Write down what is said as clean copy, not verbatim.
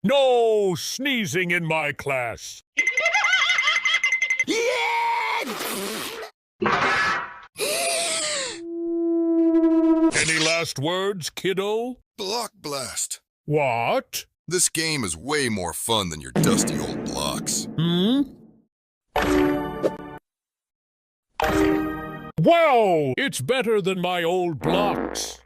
No sneezing in my class. Any last words, kiddo? Block Blast. What? This game is way more fun than your dusty old blocks. Wow! It's better than my old blocks.